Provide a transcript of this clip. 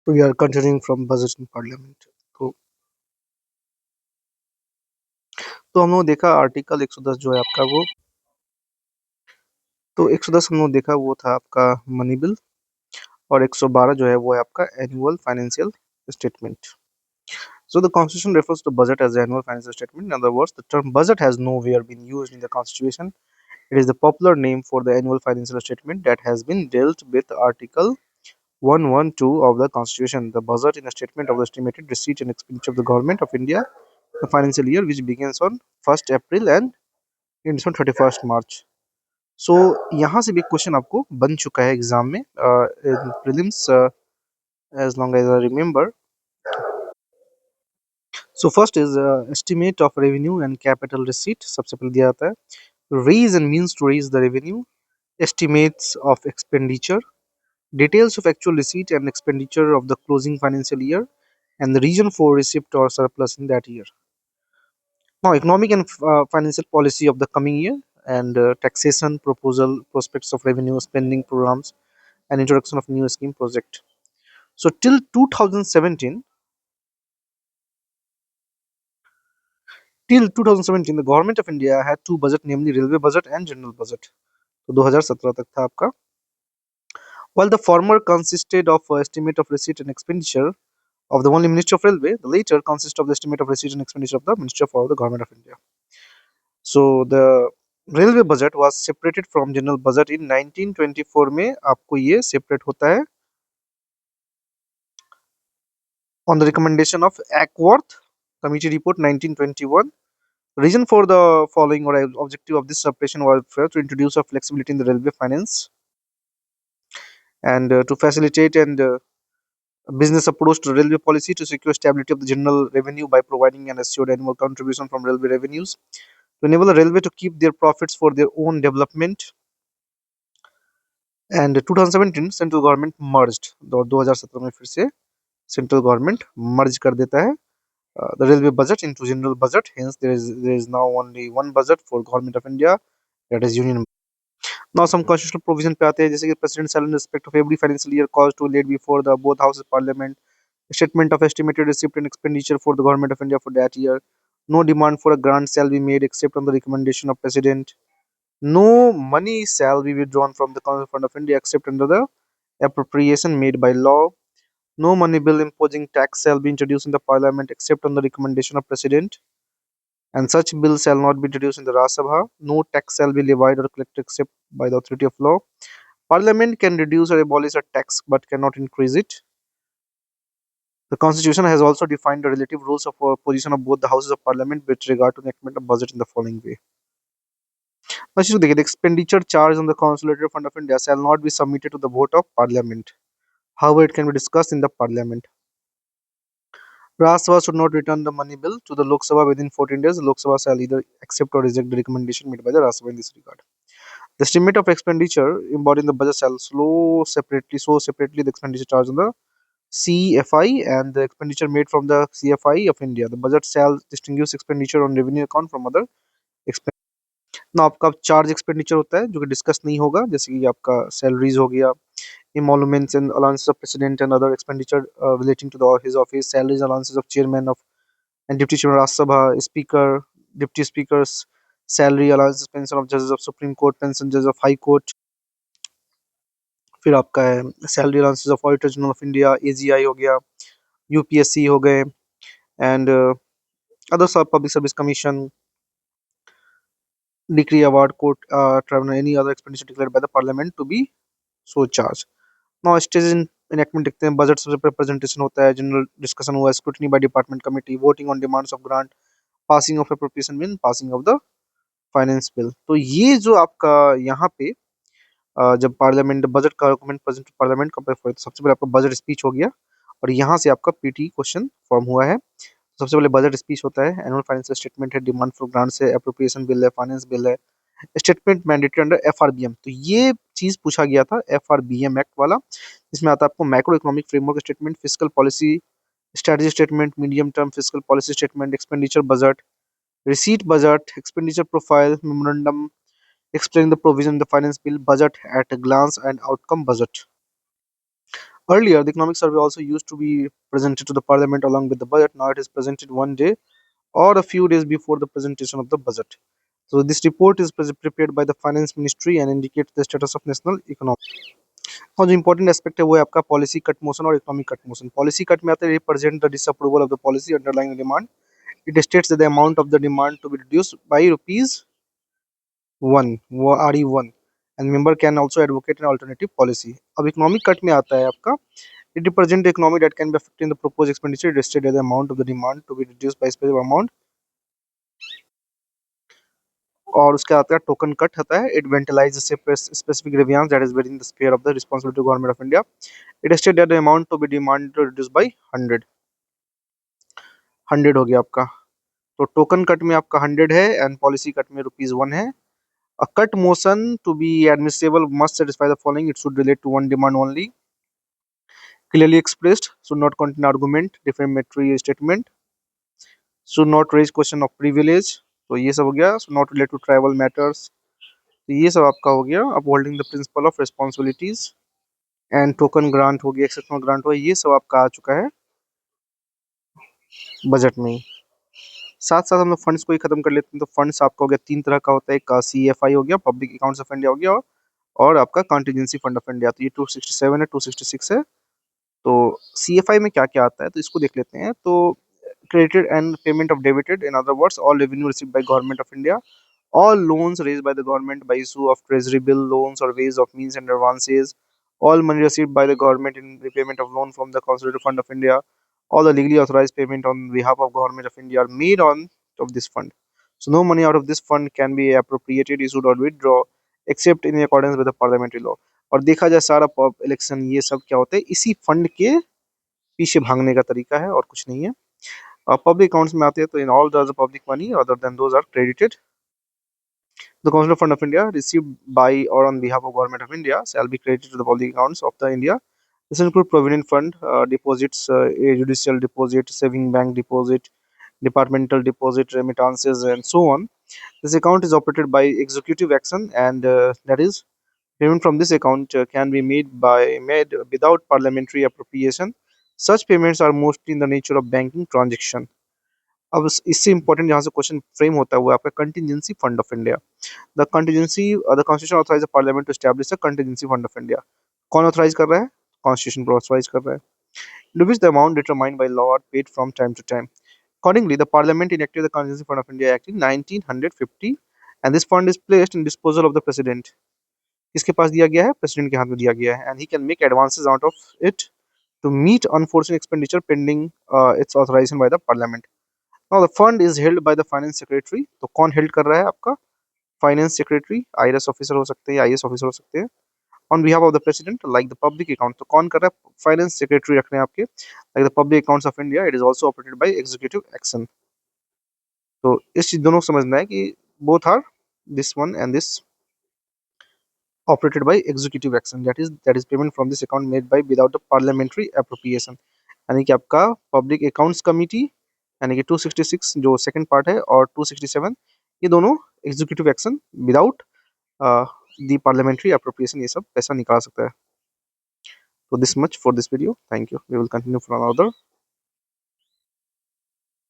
We are continuing from budget in parliament. तो हम लोग देखा आर्टिकल 110 जो है आपका वो। तो 110 हम लोग देखा वो था आपका मनी बिल, और 112 जो है वो है आपका annual financial statement. So the constitution refers to budget as the annual financial statement. In other words, the term budget has nowhere been used in the constitution. It is the popular name for the annual financial statement that has been dealt with Article 112 of the Constitution. The budget is a statement of the estimated receipt and expenditure of the government of India, the financial year which begins on 1st April and ends on 31st March. सो यहाँ से भी question आपको बन चुका है exam में prelims, as long as I remember. So first is estimate of revenue and capital receipt. सबसे पहले दिया जाता है ways and means to raise the revenue, estimates of expenditure, details of actual receipt and expenditure of the closing financial year, and the reason for receipt or surplus in that year. Now, economic and financial policy of the coming year, and taxation proposal, prospects of revenue spending programs, and introduction of new scheme project. So till 2017, the government of India had two budget, namely railway budget and general budget. तो 2017 तक था आपका. While the former consisted of estimate of receipt and expenditure of the only Ministry of Railway, the later consists of the estimate of receipt and expenditure of the Ministry for the Government of India. So the railway budget was separated from general budget in 1924 में आपको ये separate होता है on the recommendation of Ackworth Committee Report 1921. Reason for the following or objective of this separation was to introduce a flexibility in the railway finance, and to facilitate and business approach to railway policy, to secure stability of the general revenue by providing an assured annual contribution from railway revenues, to enable the railway to keep their profits for their own development. And 2017 central government merged, 2017 में फिर से central government मर्ज कर देता है the railway budget into general budget. Hence there is now only one budget for government of India, that is union. Now some constitutional provision पे आते हैं, जैसे कि president shall in respect of every financial year cause to laid before the both houses of parliament a statement of estimated receipt and expenditure for the government of India for that year. No demand for a grant shall be made except on the recommendation of president. No money shall be withdrawn from the Common Fund of India except under the appropriation made by law. No money bill imposing tax shall be introduced in the parliament except on the recommendation of president, and such bill shall not be introduced in the Rajya Sabha. No tax shall be levied or collected except by the authority of law. Parliament can reduce or abolish a tax but cannot increase it. The constitution has also defined the relative rules of position of both the houses of parliament with regard to enactment of budget in the following way. Now, the expenditure charge on the Consolidated Fund of India shall not be submitted to the vote of parliament. However, it can be discussed in the parliament. Rajya Sabha should not return the money bill to the Lok Sabha within 14 days. The Lok Sabha shall either accept or reject the recommendation made by the Rajya Sabha in this regard. The estimate of expenditure embodied in the budget shall show separately the expenditure charge on the CFI and the expenditure made from the CFI of India. The budget shall distinguish expenditure on revenue account from other expenditure. ना आपका charge expenditure होता है जो कि discuss नहीं होगा, जैसे कि आपका सैलरीज हो गया, emoluments and allowances of president and other expenditure relating to his office, salaries and allowances of chairman of and deputy chairman of Rajya Sabha, speaker, deputy speakers, salary allowances, pension of judges of Supreme Court, pension judges of High Court. फिर आपका है salary allowances of auditor general of India, AGI हो गया, UPSC हो गए, and other public service commission, decree award court tribunal, any other expenditure declared by the parliament to be so charged. Now stages in enactment देखते हैं, budget सबसे पहले presentation होता है, जनरल डिस्कशन हुआ, scrutiny by department committee, voting on demands of grant, passing of appropriation bill, passing of the finance bill. तो ये जो आपका यहाँ पे जब पार्लियामेंट बजट का डॉक्यूमेंट प्रेजेंट पार्लियामेंट का तो सबसे पहले आपका बजट स्पीच हो गया, और यहाँ से आपका पीटी क्वेश्चन फॉर्म हुआ है। सबसे पहले बजट स्पीच होता है, एनुअल फाइनेंशियल स्टेटमेंट है, डिमांड फॉर ग्रांट्स है, एप्रोप्रिएशन बिल है, फाइनेंस बिल है, स्टेटमेंट मैंडेटरी अंडर एफआरबीएम। तो ये चीज पूछा गया था एफआरबीएम एक्ट वाला, इसमें आता है आपको macro economic framework statement, fiscal policy strategy statement, medium term fiscal policy statement, expenditure budget, receipt budget, expenditure profile, memorandum explaining the provision in the finance bill, budget at a glance, and outcome budget. Earlier, the economic survey also used to be presented to the parliament along with the budget. Now it is presented one day or a few days before the presentation of the budget. So this report is prepared by the finance ministry and indicates the status of national economy. और जो important aspect है वो है आपका policy cut motion और economic cut motion. Policy cut में आता है represent the disapproval of the policy underlying demand. It states the amount of the demand to be reduce by rupees one, वो RE1, and member can also advocate an alternative policy. अब economic cut में आता है आपका it represent the economy that can be affected in the proposed expenditure. It state the amount of the demand to be reduce by specific amount. और उसके आता है token cut आता है it ventilise specific grievance that is with in the sphere of the responsibility government of India. It state that the amount to be demand reduce by 100 हो गया आपका। तो टोकन कट में आपका 100 है एंड पॉलिसी कट में ₹1 है। A cut motion to be admissible must satisfy the following: it should relate to one demand only, clearly expressed, should not contain argument, defamatory statement, should not raise question of privilege। तो ये सब हो गया। should not relate to tribal matters। तो ये सब आपका हो गया। upholding the principle of responsibilities and token grant हो गया, एक्सेप्शनल ग्रांट हो गया, ये सब आपका आ चुका है बजट में। साथ साथ हम लोग फंड्स को ही खत्म कर लेते हैं। तो फंड्स आपका हो गया 3 तरह का होता है। एक CFI हो गया, पब्लिक अकाउंट्स ऑफ इंडिया हो गया, और आपका कॉन्टीजेंसी फंड ऑफ इंडिया। तो ये 267 है, 266 है। तो CFI में क्या क्या आता है तो इसको देख लेते हैं। तो credited and payment of debited, in other words all revenue received by government of India, all loans raised by the government by issue of treasury bill, loans or ways of means and advances, all money received by the government in repayment of loan from the consolidated fund of India, all the legally authorized payment on behalf of government of India are made on of this fund। So no money out of this fund can be appropriated, issued or withdraw except in accordance with the parliamentary law। और देखा जाए सारा election ये सब क्या होता है, इसी फंड के पीछे भागने का तरीका है और कुछ नहीं है। पब्लिक अकाउंट्स में आते हैं तो in all the public money other than those are credited. The Consular Fund of India received by or on behalf of Government of India shall be credited to the public accounts of the India. This include Provident Fund, deposits, a judicial deposit, saving bank deposit, departmental deposit, remittances, and so on. This account is operated by executive action, and that is payment from this account can be made without parliamentary appropriation. Such payments are mostly in the nature of banking transaction। अब इससे important यहाँ से question frame होता है वो आपका contingency fund of India. The contingency the constitution authorise the parliament to establish the contingency fund of India. कौन authorise कर रहा है? कॉन्स्टिट्यूशन ऑथराइज कर रहा है। To which the amount determined by law are paid from time to time। Accordingly, the Parliament enacted the Contingency Fund of India Act in 1950, and this fund is placed in disposal of the President। किसके पास दिया गया है? President के हाथ में दिया गया है। And he can make advances out of it to meet unforeseen expenditure pending its authorization by the Parliament। Now the fund is held by the finance secretary। तो कौन हेल्ड कर रहा है? आपका फाइनेंस सेक्रेटरी, IRS ऑफिसर हो सकते हैं, IAS officer हो सकते हैं। On behalf of the president like the public account. तो कौन कर रहा है? फाइनेंस सेक्रेटरी रख रहे हैं आपके। Like the public accounts of India it is also operated by executive action. तो इस चीज दोनों को समझना है कि both are this one and this operated by executive action, that is payment from this account made by without a parliamentary appropriation। यानी कि आपका पब्लिक अकाउंट्स कमिटी यानी कि 266 जो सेकंड पार्ट है और 267 ये दोनों executive action without the parliamentary appropriation ये सब पैसा निकाल सकता है। तो this much for this video, thank you, we will continue for another.